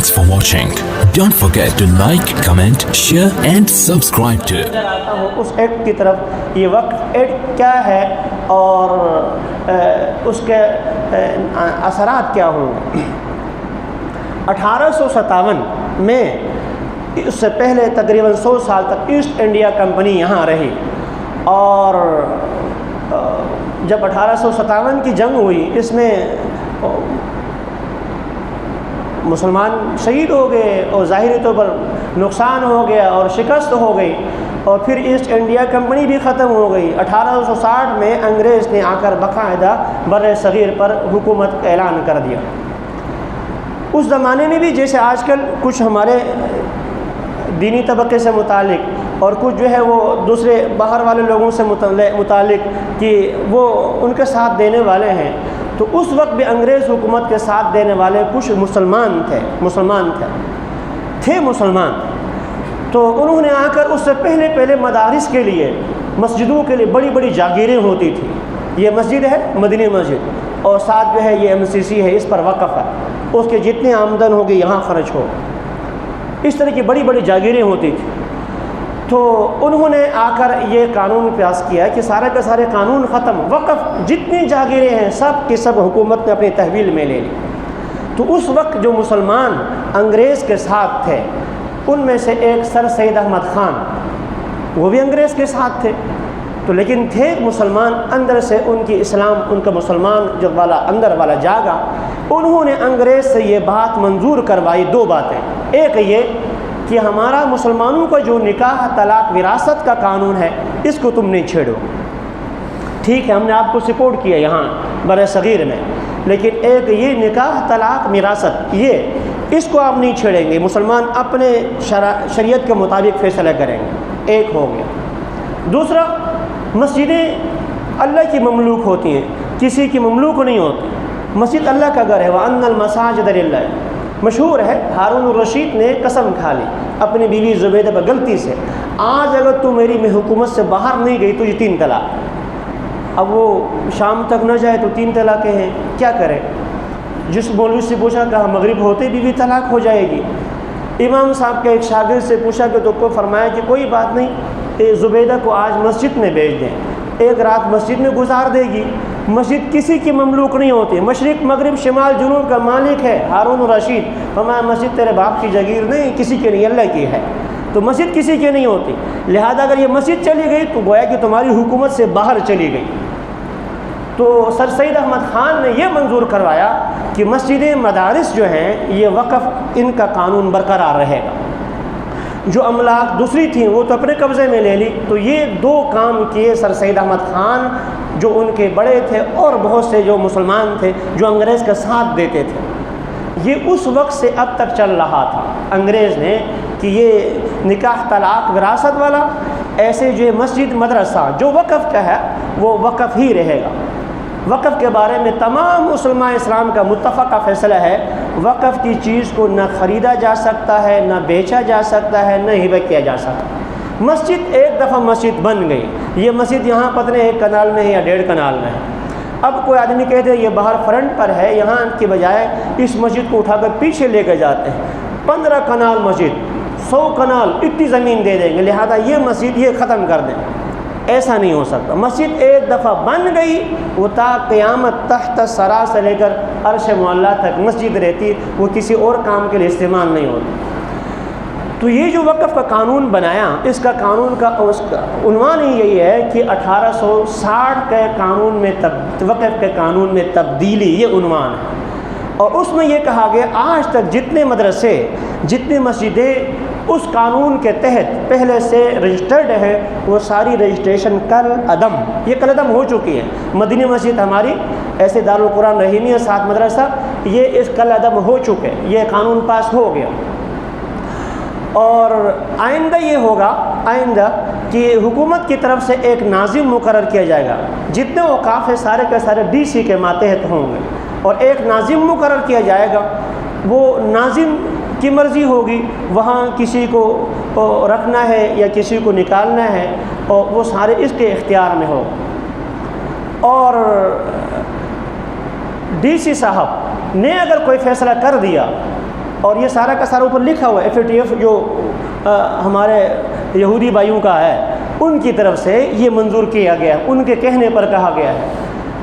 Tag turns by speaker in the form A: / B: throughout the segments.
A: Thanks for watching. Don't forget to like, comment, share and subscribe to.
B: آتا ہوں اس act کی طرف. یہ وقف ایکٹ کیا ہے اور اس کے اثرات کیا ہوں گے. 1857 میں اس سے پہلے تقریباً 100 سال تک ایسٹ انڈیا کمپنی یہاں رہی، اور جب 1857 کی جنگ ہوئی اس میں مسلمان شہید ہو گئے اور ظاہری طور پر نقصان ہو گیا اور شکست ہو گئی، اور پھر ایسٹ انڈیا کمپنی بھی ختم ہو گئی. 1860 میں انگریز نے آ کر باقاعدہ بر صغیر پر حکومت کا اعلان کر دیا. اس زمانے میں بھی جیسے آج کل کچھ ہمارے دینی طبقے سے متعلق اور کچھ جو ہے وہ دوسرے باہر والے لوگوں سے متعلق کہ وہ ان کے ساتھ دینے والے ہیں، تو اس وقت بھی انگریز حکومت کے ساتھ دینے والے کچھ مسلمان تھے. تو انہوں نے آ کر اس سے پہلے مدارس کے لیے، مسجدوں کے لیے بڑی بڑی جاگیریں ہوتی تھی. یہ مسجد ہے مدنی مسجد، اور ساتھ جو ہے یہ MCC ہے، اس پر وقف ہے، اس کے جتنی آمدن ہوگی یہاں خرچ ہو. اس طرح کی بڑی بڑی جاگیریں ہوتی تھی. تو انہوں نے آ کر یہ قانون پیاس کیا کہ سارے کے سارے قانون ختم، وقف جتنی جاگیریں ہیں سب کی سب حکومت نے اپنی تحویل میں لے لی. تو اس وقت جو مسلمان انگریز کے ساتھ تھے ان میں سے ایک سر سید احمد خان، وہ بھی انگریز کے ساتھ تھے، تو لیکن تھے مسلمان اندر سے، ان کی اسلام، ان کا مسلمان جو والا اندر والا جاگا. انہوں نے انگریز سے یہ بات منظور کروائی، دو باتیں. ایک یہ کہ ہمارا مسلمانوں کا جو نکاح طلاق وراثت کا قانون ہے اس کو تم نہیں چھیڑو. ٹھیک ہے، ہم نے آپ کو سپورٹ کیا یہاں بر صغیر میں، لیکن ایک یہ نکاح طلاق وراثت اس کو آپ نہیں چھیڑیں گے، مسلمان اپنے شریعت کے مطابق فیصلہ کریں گے. ایک ہو گیا. دوسرا، مسجدیں اللہ کی مملوک ہوتی ہیں، کسی کی مملوک نہیں ہوتی. مسجد اللہ کا گھر ہے. وَأَنَّ الْمَسَاجِدَ لِلَّهِ، مشہور ہے. ہارون الرشید نے قسم کھا لی اپنی بیوی زبیدہ پر غلطی سے، آج اگر تو میری حکومت سے باہر نہیں گئی تو یہ 3 طلاق. اب وہ شام تک نہ جائے تو 3 طلاقیں ہیں، کیا کرے؟ جس مولوی سے پوچھا کہا مغرب ہوتے بیوی طلاق ہو جائے گی. امام صاحب کے ایک شاگرد سے پوچھا کہ تو کو فرمایا کہ کوئی بات نہیں، زبیدہ کو آج مسجد میں بھیج دیں، ایک رات مسجد میں گزار دے گی. مسجد کسی کی مملوک نہیں ہوتی، مشرق مغرب شمال جنوب کا مالک ہے ہارون الرشید. فرمایا مسجد تیرے باپ کی جگیر نہیں، کسی کے نہیں، اللہ کی ہے. تو مسجد کسی کی نہیں ہوتی، لہذا اگر یہ مسجد چلی گئی تو گویا کہ تمہاری حکومت سے باہر چلی گئی. تو سر سید احمد خان نے یہ منظور کروایا کہ مسجدیں مدارس جو ہیں یہ وقف ان کا قانون برقرار رہے گا. جو املاک دوسری تھیں وہ تو اپنے قبضے میں لے لی. تو یہ 2 کام کیے سر سید احمد خان جو ان کے بڑے تھے، اور بہت سے جو مسلمان تھے جو انگریز کا ساتھ دیتے تھے. یہ اس وقت سے اب تک چل رہا تھا انگریز نے کہ یہ نکاح طلاق وراثت والا، ایسے جو مسجد مدرسہ جو وقف کا ہے وہ وقف ہی رہے گا. وقف کے بارے میں تمام مسلمان اسلام کا متفقہ فیصلہ ہے، وقف کی چیز کو نہ خریدا جا سکتا ہے، نہ بیچا جا سکتا ہے، نہ ہبہ کیا جا سکتا. مسجد ایک دفعہ مسجد بن گئی، یہ مسجد یہاں پتہ نہیں 1 کنال میں ہے یا 1.5 کنال میں ہے. اب کوئی آدمی کہتے ہیں یہ باہر فرنٹ پر ہے، یہاں کی بجائے اس مسجد کو اٹھا کر پیچھے لے کے جاتے ہیں، 15 کنال مسجد، 100 کنال اتنی زمین دے دیں گے، لہذا یہ مسجد یہ ختم کر دیں. ایسا نہیں ہو سکتا. مسجد ایک دفعہ بن گئی وہ تا قیامت تحت سرا سے لے کر عرش معلیٰ تک مسجد رہتی، وہ کسی اور کام کے لیے استعمال نہیں ہوتی. تو یہ جو وقف کا قانون بنایا، اس کا قانون کا عنوان ہی یہی ہے کہ 1860 کے قانون میں وقف کے قانون میں تبدیلی، یہ عنوان ہے. اور اس میں یہ کہا گیا آج تک جتنے مدرسے، جتنے مسجدیں اس قانون کے تحت پہلے سے رجسٹرڈ ہے وہ ساری رجسٹریشن کل عدم، یہ کل عدم ہو چکی ہے. مدنی مسجد ہماری ایسے دارالقرآن رحیمی اور 7 مدرسہ، یہ اس کل عدم ہو چکے، یہ قانون پاس ہو گیا. اور آئندہ یہ ہوگا کہ حکومت کی طرف سے ایک ناظم مقرر کیا جائے گا. جتنے اوقاف ہیں سارے کے سارے DC کے ماتحت ہوں گے، اور ایک ناظم مقرر کیا جائے گا. وہ ناظم کی مرضی ہوگی، وہاں کسی کو رکھنا ہے یا کسی کو نکالنا ہے، اور وہ سارے اس کے اختیار میں ہو. اور DC صاحب نے اگر کوئی فیصلہ کر دیا اور یہ سارا کا سارا اوپر لکھا ہوا ہے، FATF جو ہمارے یہودی بھائیوں کا ہے ان کی طرف سے یہ منظور کیا گیا، ان کے کہنے پر کہا گیا ہے۔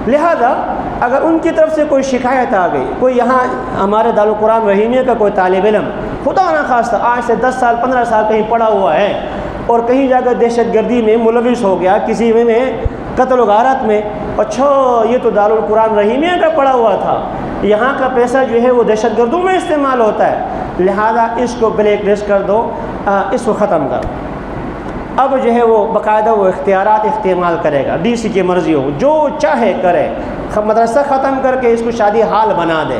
B: لہذا اگر ان کی طرف سے کوئی شکایت آ گئی، کوئی یہاں ہمارے دارالقرآن رحیمیہ کا کوئی طالب علم خدا نہ خواستہ آج سے 10 سال 15 سال کہیں پڑا ہوا ہے اور کہیں جا کر دہشت گردی میں ملوث ہو گیا، کسی میں قتل و غارت میں، اچھا یہ تو دارالقرآن رحیمیہ کا پڑا ہوا تھا، یہاں کا پیسہ جو ہے وہ دہشت گردوں میں استعمال ہوتا ہے، لہذا اس کو بلیک لسٹ کر دو، اس کو ختم کر۔ اب جو ہے وہ باقاعدہ وہ اختیارات استعمال کرے گا، DC کی مرضی ہو، جو چاہے کرے، مدرسہ ختم کر کے اس کو شادی حال بنا دے،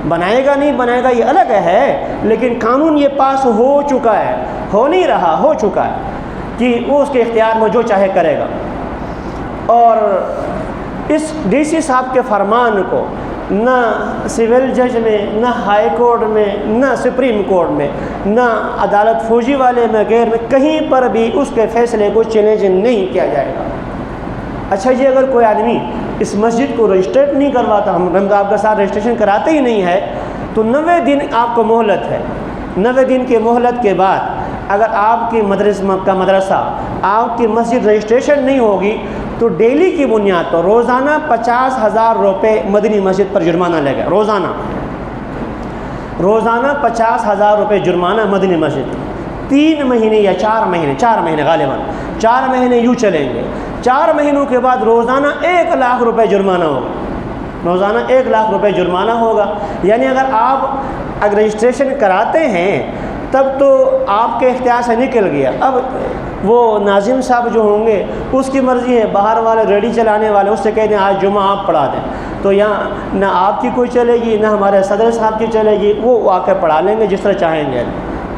B: بنائے گا نہیں بنائے گا یہ الگ ہے، لیکن قانون یہ پاس ہو چکا ہے، ہو نہیں رہا، ہو چکا ہے کہ وہ اس کے اختیار میں جو چاہے کرے گا۔ اور اس DC صاحب کے فرمان کو نہ سول جج میں، نہ ہائی کورٹ میں، نہ سپریم کورٹ میں، نہ عدالت فوجی والے میں، غیر میں، کہیں پر بھی اس کے فیصلے کو چیلنج نہیں کیا جائے گا۔ اچھا جی اگر کوئی آدمی اس مسجد کو رجسٹریٹ نہیں کرواتا، ہم آپ کے ساتھ رجسٹریشن کراتے ہی نہیں ہے، تو 90 دن آپ کو مہلت ہے۔ 90 دن کے مہلت کے بعد اگر آپ کی مدرسہ آپ کی مسجد رجسٹریشن نہیں ہوگی تو ڈیلی کی بنیاد پر روزانہ 50,000 روپے مدنی مسجد پر جرمانہ لے گا، روزانہ 50,000 روپے جرمانہ مدنی مسجد۔ 3 مہینے یا 4 مہینے غالباً 4 مہینے یوں چلیں گے، 4 مہینوں کے بعد روزانہ 1 لاکھ روپے جرمانہ ہوگا، روزانہ 1 لاکھ روپے جرمانہ ہوگا۔ یعنی اگر آپ رجسٹریشن کراتے ہیں تب تو آپ کے اختیار سے نکل گیا، اب وہ ناظم صاحب جو ہوں گے اس کی مرضی ہے، باہر والے ریڈی چلانے والے اس سے کہہ دیں آج جمعہ آپ پڑھا دیں، تو یہاں نہ آپ کی کوئی چلے گی نہ ہمارے صدر صاحب کی چلے گی، وہ آ کے پڑھا لیں گے جس طرح چاہیں گے۔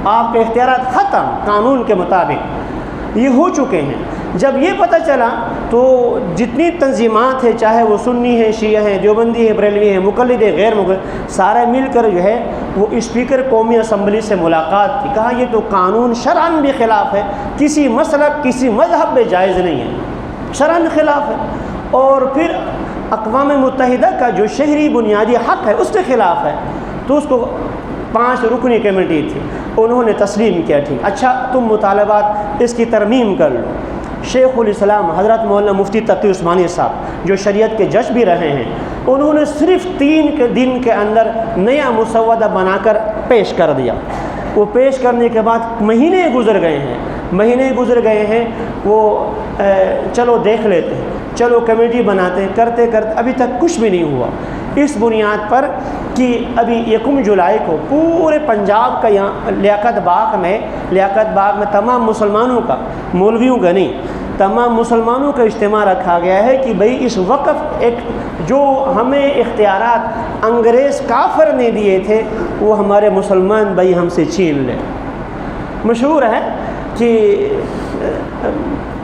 B: آپ کے اختیارات ختم قانون کے مطابق یہ ہو چکے ہیں۔ جب یہ پتہ چلا تو جتنی تنظیمات ہیں، چاہے وہ سنی ہیں، شیعہ ہیں، دیوبندی ہیں، بریلوی ہیں، مقلد ہیں، غیر مقلد، سارے مل کر جو ہے وہ اسپیکر قومی اسمبلی سے ملاقات کی، کہا یہ تو قانون شرعاً بھی خلاف ہے، کسی مسلک کسی مذہب میں جائز نہیں ہے، شرعاً خلاف ہے، اور پھر اقوام متحدہ کا جو شہری بنیادی حق ہے اس کے خلاف ہے، تو اس کو 5 رکنی کمیٹی تھی، انہوں نے تسلیم کیا، ٹھیک اچھا تم مطالبات اس کی ترمیم کر لو۔ شیخ الاسلام حضرت مولانا مفتی تقی عثمانی صاحب جو شریعت کے جج بھی رہے ہیں، انہوں نے صرف 3 دن کے اندر نیا مسودہ بنا کر پیش کر دیا۔ وہ پیش کرنے کے بعد مہینے گزر گئے ہیں، وہ چلو دیکھ لیتے ہیں، چلو کمیٹی بناتے ہیں، کرتے ابھی تک کچھ بھی نہیں ہوا۔ اس بنیاد پر کہ ابھی 1 جولائی کو پورے پنجاب کا یہاں لیاقت باغ میں تمام مسلمانوں کا، مولویوں کا نہیں، تمام مسلمانوں کا اجتماع رکھا گیا ہے کہ بھئی اس وقف ایک جو ہمیں اختیارات انگریز کافر نے دیے تھے وہ ہمارے مسلمان بھائی ہم سے چھین لیں۔ مشہور ہے کہ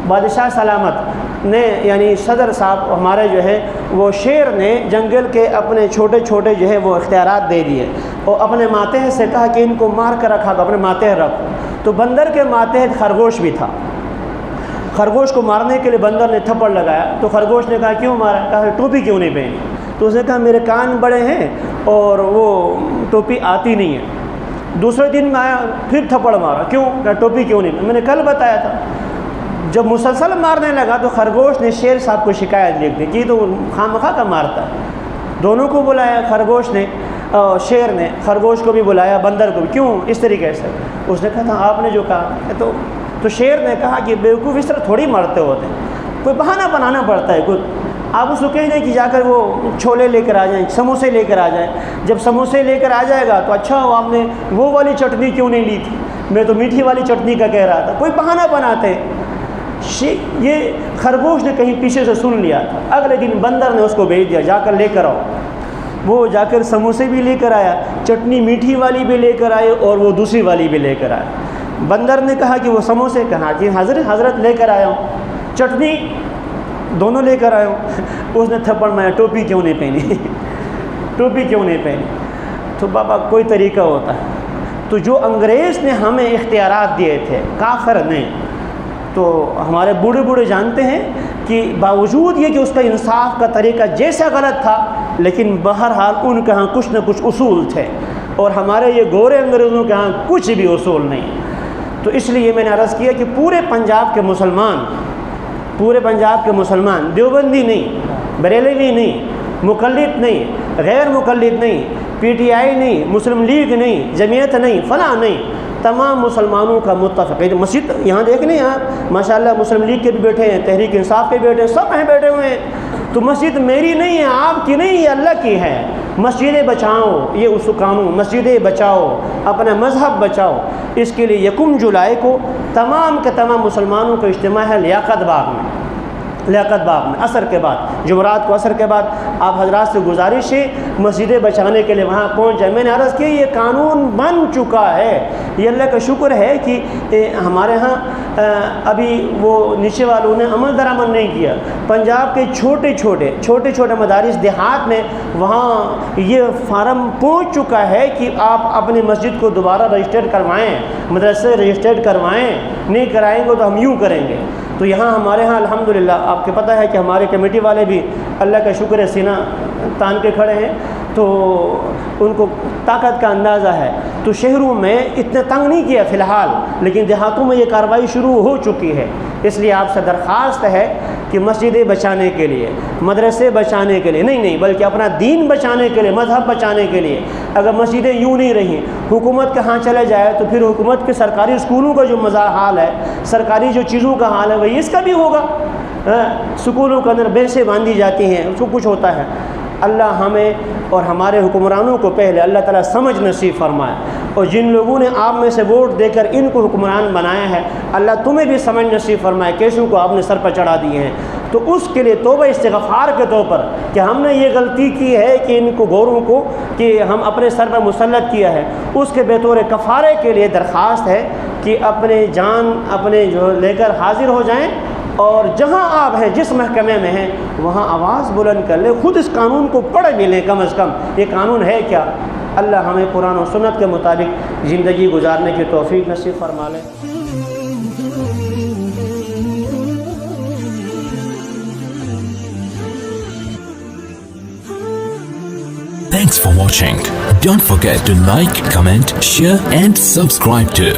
B: بادشاہ سلامت نے یعنی صدر صاحب ہمارے جو ہے وہ شیر نے جنگل کے اپنے چھوٹے چھوٹے جو ہے وہ اختیارات دے دیے اور اپنے ماتحت سے کہا کہ ان کو مار کر رکھا تو اپنے ماتحت رکھو، تو بندر کے ماتحت خرگوش بھی تھا، خرگوش کو مارنے کے لیے بندر نے تھپڑ لگایا تو خرگوش نے کہا کیوں مارا؟ کہا ٹوپی کیوں نہیں پہنی؟ تو اس نے کہا میرے کان بڑے ہیں اور وہ ٹوپی آتی نہیں ہے۔ دوسرے دن میں آیا پھر تھپڑ مارا، کیوں؟ کہا ٹوپی کیوں نہیں؟ میں نے کل بتایا تھا۔ جب مسلسل مارنے لگا تو خرگوش نے شیر صاحب کو شکایت لکھ دی کہ تو خواہ مخواہ کا مارتا ہے۔ دونوں کو بلایا، خرگوش نے شیر نے خرگوش کو بھی بلایا، بندر کو بھی، کیوں اس طریقے سے؟ اس نے کہا تھا آپ نے جو کہا تو شیر نے کہا کہ بیوقوف اس طرح تھوڑی مارتے ہوتے ہیں، کوئی بہانہ بنانا پڑتا ہے، کوئی آپ اس کو کہہ دیں کہ جا کر وہ چھولے لے کر آ جائیں، سموسے لے کر آ جائیں، جب سموسے لے کر آ جائے گا تو اچھا آپ نے وہ والی چٹنی کیوں نہیں لی تھی، میں تو میٹھی والی چٹنی کا کہہ رہا تھا، کوئی بہانہ بناتے ہیں۔ یہ خرگوش نے کہیں پیچھے سے سن لیا تھا، اگلے دن بندر نے اس کو بھیج دیا جا کر لے کر آؤ، وہ جا کر سموسے بھی لے کر آیا، چٹنی میٹھی والی بھی لے کر آئے اور وہ دوسری والی بھی لے کر آیا۔ بندر نے کہا کہ وہ سموسے، کہا کہ حضرت لے کر آیا ہوں، چٹنی دونوں لے کر آیا ہوں۔ اس نے تھپڑ مارا، ٹوپی کیوں نہیں پہنی؟ ٹوپی کیوں نہیں پہنی؟ تو بابا کوئی طریقہ ہوتا ہے، تو جو انگریز نے ہمیں اختیارات دیے تھے کافر نے، تو ہمارے بوڑھے بوڑھے جانتے ہیں کہ باوجود یہ کہ اس کا انصاف کا طریقہ جیسا غلط تھا، لیکن بہرحال ان کے ہاں کچھ نہ کچھ اصول تھے، اور ہمارے یہ گورے انگریزوں کے ہاں کچھ بھی اصول نہیں. تو اس لیے میں نے عرض کیا کہ پورے پنجاب کے مسلمان دیوبندی نہیں، بریلوی نہیں، مقلد نہیں، غیر مقلد نہیں، پی ٹی آئی نہیں، مسلم لیگ نہیں، جمعیت نہیں، فلاں نہیں، تمام مسلمانوں کا متفق ہے. مسجد یہاں دیکھ لیں آپ ماشاءاللہ مسلم لیگ کے بھی بیٹھے ہیں، تحریک انصاف کے بیٹھے ہیں، سب ہیں بیٹھے ہوئے ہیں. تو مسجد میری نہیں ہے، آپ کی نہیں، یہ اللہ کی ہے. مسجدیں بچاؤ، یہ اس قانون، مسجدیں بچاؤ، اپنا مذہب بچاؤ. اس کے لیے 1 جولائی کو تمام کے تمام مسلمانوں کا اجتماع ہے لیاقت باغ میں عصر کے بعد، جمعرات کو عصر کے بعد. آپ حضرات سے گزارش ہے مسجدیں بچانے کے لیے وہاں پہنچ جائیں. میں نے عرض کی یہ قانون بن چکا ہے. یہ اللہ کا شکر ہے کہ ہمارے ہاں ابھی وہ نیچے والوں نے عمل درآمد نہیں کیا. پنجاب کے چھوٹے چھوٹے مدارس دیہات میں وہاں یہ فارم پہنچ چکا ہے کہ آپ اپنی مسجد کو دوبارہ رجسٹرڈ کروائیں، مدرسے رجسٹرڈ کروائیں. نہیں کرائیں گے تو ہم یوں کریں گے. تو یہاں ہمارے ہاں الحمدللہ آپ کو پتہ ہے کہ ہمارے کمیٹی والے بھی اللہ کا شکر ہے سینہ تان کے کھڑے ہیں، تو ان کو طاقت کا اندازہ ہے. تو شہروں میں اتنے تنگ نہیں کیا فی الحال، لیکن دیہاتوں میں یہ کارروائی شروع ہو چکی ہے. اس لیے آپ سے درخواست ہے کہ مسجدیں بچانے کے لیے، مدرسے بچانے کے لیے نہیں بلکہ اپنا دین بچانے کے لیے، مذہب بچانے کے لیے، اگر مسجدیں یوں نہیں رہیں، حکومت کے ہاں چلے جائے تو پھر حکومت کے سرکاری اسکولوں کا جو حال ہے، سرکاری جو چیزوں کا حال ہے وہی اس کا بھی ہوگا. اسکولوں کے اندر بینچیں باندھی جاتی ہیں، اس کو کچھ ہوتا ہے. اللہ ہمیں اور ہمارے حکمرانوں کو پہلے اللہ تعالیٰ سمجھ نصیب فرمائے، اور جن لوگوں نے آپ میں سے ووٹ دے کر ان کو حکمران بنایا ہے اللہ تمہیں بھی سمجھ نصیب فرمائے. کیسوں کو آپ نے سر پر چڑھا دیے ہیں، تو اس کے لیے توبہ استغفار کے طور پر کہ ہم نے یہ غلطی کی ہے کہ ان کو گوروں کو کہ ہم اپنے سر پر مسلط کیا ہے، اس کے بطور کفارے کے لیے درخواست ہے کہ اپنے جان اپنے جو لے کر حاضر ہو جائیں، اور جہاں آپ ہیں جس محکمے میں ہیں وہاں آواز بلند کر لیں، خود اس قانون کو پڑھ بھی لیں کم از کم یہ قانون ہے کیا. اللہ ہمیں قرآن و سنت کے مطابق زندگی گزارنے کی توفیق نصیب فرما لے.
A: Thanks for watching. Don't forget to like, comment, share and subscribe to